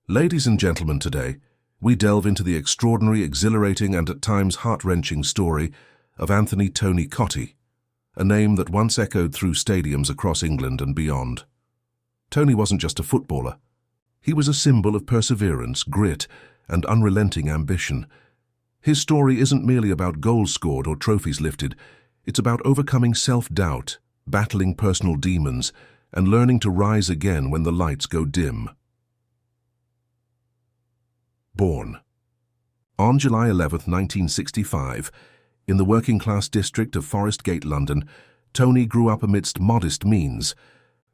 Ladies and gentlemen, today we delve into the extraordinary, exhilarating and at times heart-wrenching story of Antony "Tony" Cottee, a name that once echoed through stadiums across England and beyond. Tony wasn't just a footballer. He was a symbol of perseverance, grit and unrelenting ambition. His story isn't merely about goals scored or trophies lifted. It's about overcoming self-doubt, battling personal demons, and learning to rise again when the lights go dim. Born on July 11, 1965, in the working-class district of Forest Gate, London, Tony grew up amidst modest means.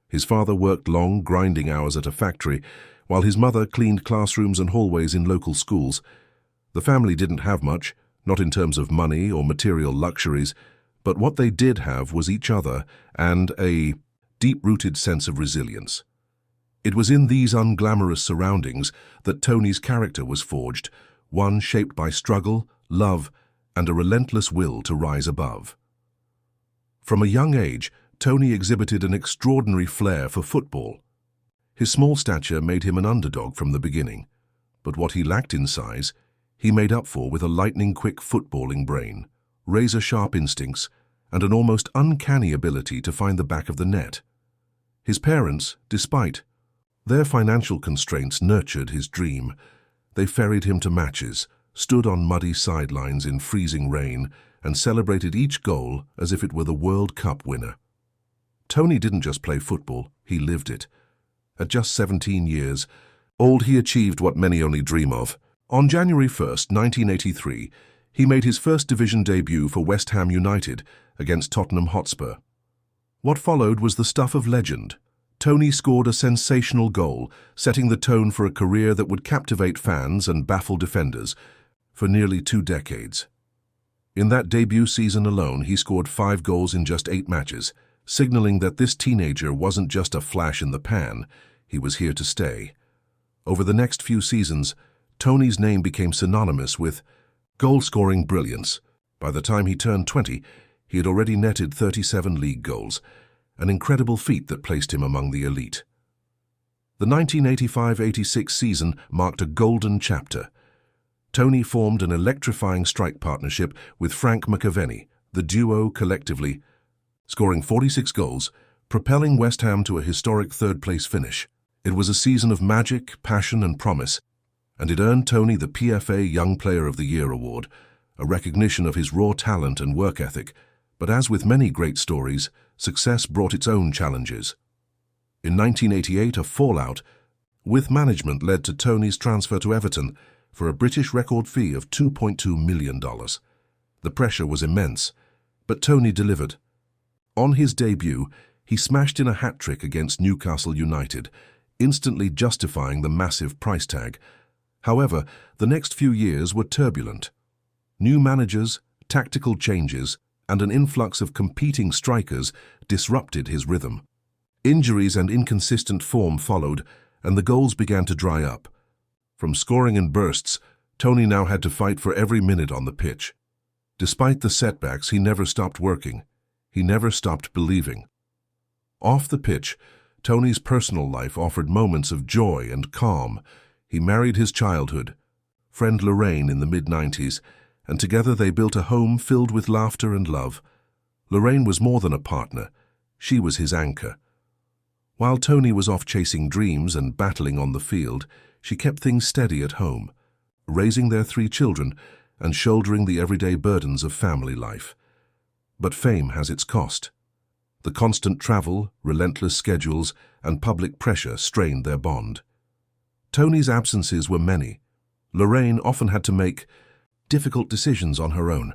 His father worked long, grinding hours at a factory, while his mother cleaned classrooms and hallways in local schools. The family didn't have much, not in terms of money or material luxuries, but what they did have was each other and a deep-rooted sense of resilience. It was in these unglamorous surroundings that Tony's character was forged, one shaped by struggle, love, and a relentless will to rise above. From a young age, Tony exhibited an extraordinary flair for football. His small stature made him an underdog from the beginning, but what he lacked in size, he made up for with a lightning-quick footballing brain, razor-sharp instincts, and an almost uncanny ability to find the back of the net. His parents, despite their financial constraints, nurtured his dream. They ferried him to matches, stood on muddy sidelines in freezing rain, and celebrated each goal as if it were the World Cup winner. Tony didn't just play football, he lived it. At just 17 years old, he achieved what many only dream of. On January 1st, 1983, he made his first division debut for West Ham United against Tottenham Hotspur. What followed was the stuff of legend. Tony scored a sensational goal, setting the tone for a career that would captivate fans and baffle defenders for nearly 2 decades. In that debut season alone, he scored 5 goals in just 8 matches, signaling that this teenager wasn't just a flash in the pan, he was here to stay. Over the next few seasons, Tony's name became synonymous with goal-scoring brilliance. By the time he turned 20, he had already netted 37 league goals, an incredible feat that placed him among the elite. The 1985-86 season marked a golden chapter. Tony formed an electrifying strike partnership with Frank McAvenny, the duo collectively scoring 46 goals, propelling West Ham to a historic third-place finish. It was a season of magic, passion and promise, and it earned Tony the PFA Young Player of the Year award, a recognition of his raw talent and work ethic. But as with many great stories, success brought its own challenges. In 1988, a fallout with management led to Tony's transfer to Everton for a British record fee of $2.2 million. The pressure was immense, but Tony delivered. On his debut, he smashed in a hat-trick against Newcastle United, instantly justifying the massive price tag. However, the next few years were turbulent. New managers, tactical changes, and an influx of competing strikers disrupted his rhythm. Injuries and inconsistent form followed, and the goals began to dry up. From scoring in bursts, Tony now had to fight for every minute on the pitch. Despite the setbacks, he never stopped working. He never stopped believing. Off the pitch, Tony's personal life offered moments of joy and calm. He married his childhood friend Lorraine in the mid-90s, and together they built a home filled with laughter and love. Lorraine was more than a partner. She was his anchor. While Tony was off chasing dreams and battling on the field, she kept things steady at home, raising their 3 children and shouldering the everyday burdens of family life. But fame has its cost. The constant travel, relentless schedules, and public pressure strained their bond. Tony's absences were many. Lorraine often had to make difficult decisions on her own,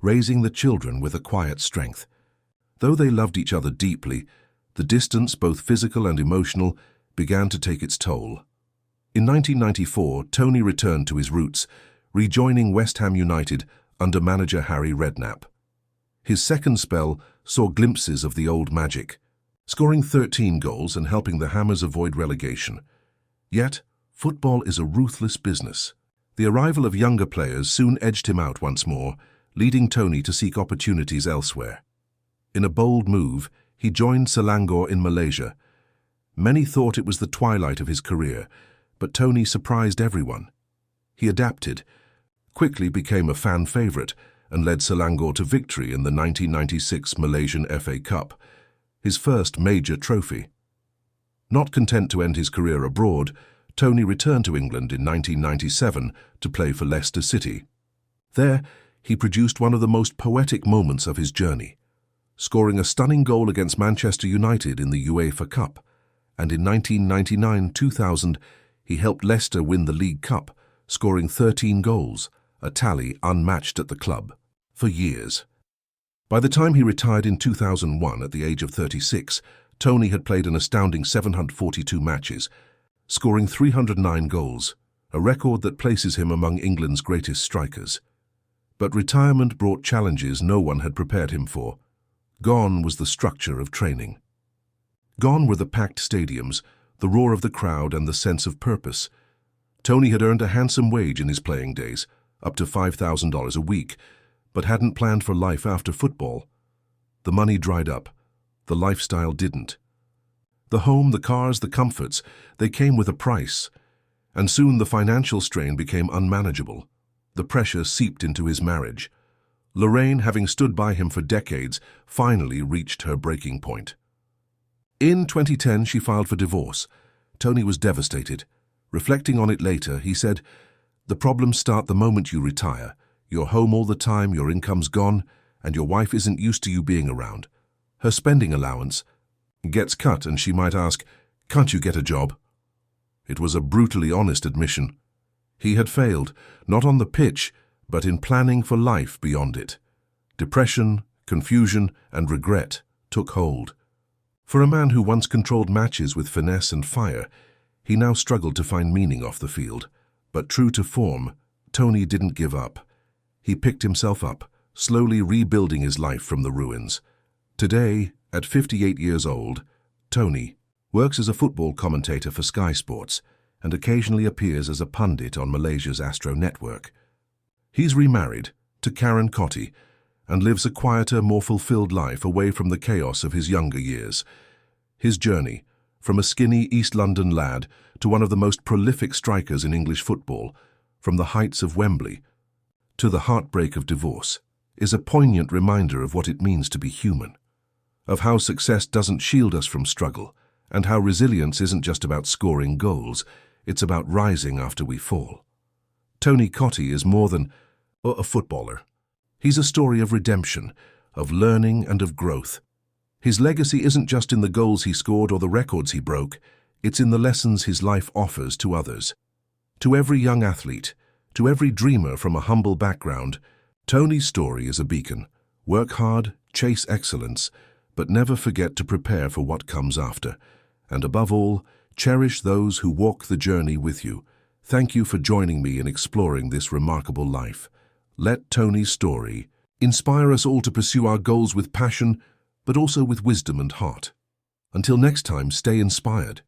raising the children with a quiet strength. Though they loved each other deeply, the distance, both physical and emotional, began to take its toll. In 1994, Tony returned to his roots, rejoining West Ham United under manager Harry Redknapp. His second spell saw glimpses of the old magic, scoring 13 goals and helping the Hammers avoid relegation. Yet, football is a ruthless business. The arrival of younger players soon edged him out once more, leading Tony to seek opportunities elsewhere. In a bold move, he joined Selangor in Malaysia. Many thought it was the twilight of his career, But Tony surprised everyone. He adapted, quickly became a fan favourite, and led Selangor to victory in the 1996 Malaysian FA Cup, his first major trophy. Not content to end his career abroad, Tony returned to England in 1997 to play for Leicester City. There, he produced one of the most poetic moments of his journey, scoring a stunning goal against Manchester United in the UEFA Cup, and in 1999-2000 he helped Leicester win the League Cup, scoring 13 goals, a tally unmatched at the club for years. By the time he retired in 2001 at the age of 36, Tony had played an astounding 742 matches, scoring 309 goals, a record that places him among England's greatest strikers. But retirement brought challenges no one had prepared him for. Gone was the structure of training. Gone were the packed stadiums, the roar of the crowd and the sense of purpose. Tony had earned a handsome wage in his playing days, up to $5,000 a week, but hadn't planned for life after football. The money dried up. The lifestyle didn't. The home, the cars, the comforts, they came with a price. And soon the financial strain became unmanageable. The pressure seeped into his marriage. Lorraine, having stood by him for decades, finally reached her breaking point. In 2010, she filed for divorce. Tony was devastated. Reflecting on it later, he said, "The problems start the moment you retire. You're home all the time, your income's gone, and your wife isn't used to you being around. Her spending allowance gets cut, and she might ask, 'Can't you get a job?'" It was a brutally honest admission. He had failed, not on the pitch, but in planning for life beyond it. Depression, confusion, and regret took hold. For a man who once controlled matches with finesse and fire, he now struggled to find meaning off the field. But true to form, Tony didn't give up. He picked himself up, slowly rebuilding his life from the ruins. Today, at 58 years old, Tony works as a football commentator for Sky Sports and occasionally appears as a pundit on Malaysia's Astro network. He's remarried to Karen Cottee and lives a quieter, more fulfilled life away from the chaos of his younger years. His journey, from a skinny East London lad to one of the most prolific strikers in English football, from the heights of Wembley to the heartbreak of divorce, is a poignant reminder of what it means to be human, of how success doesn't shield us from struggle, and how resilience isn't just about scoring goals, it's about rising after we fall. Tony Cottee is more than a footballer. He's a story of redemption, of learning and of growth. His legacy isn't just in the goals he scored or the records he broke, it's in the lessons his life offers to others. To every young athlete, to every dreamer from a humble background, Tony's story is a beacon. Work hard, chase excellence, but never forget to prepare for what comes after. And above all, cherish those who walk the journey with you. Thank you for joining me in exploring this remarkable life. Let Tony's story inspire us all to pursue our goals with passion, but also with wisdom and heart. Until next time, stay inspired.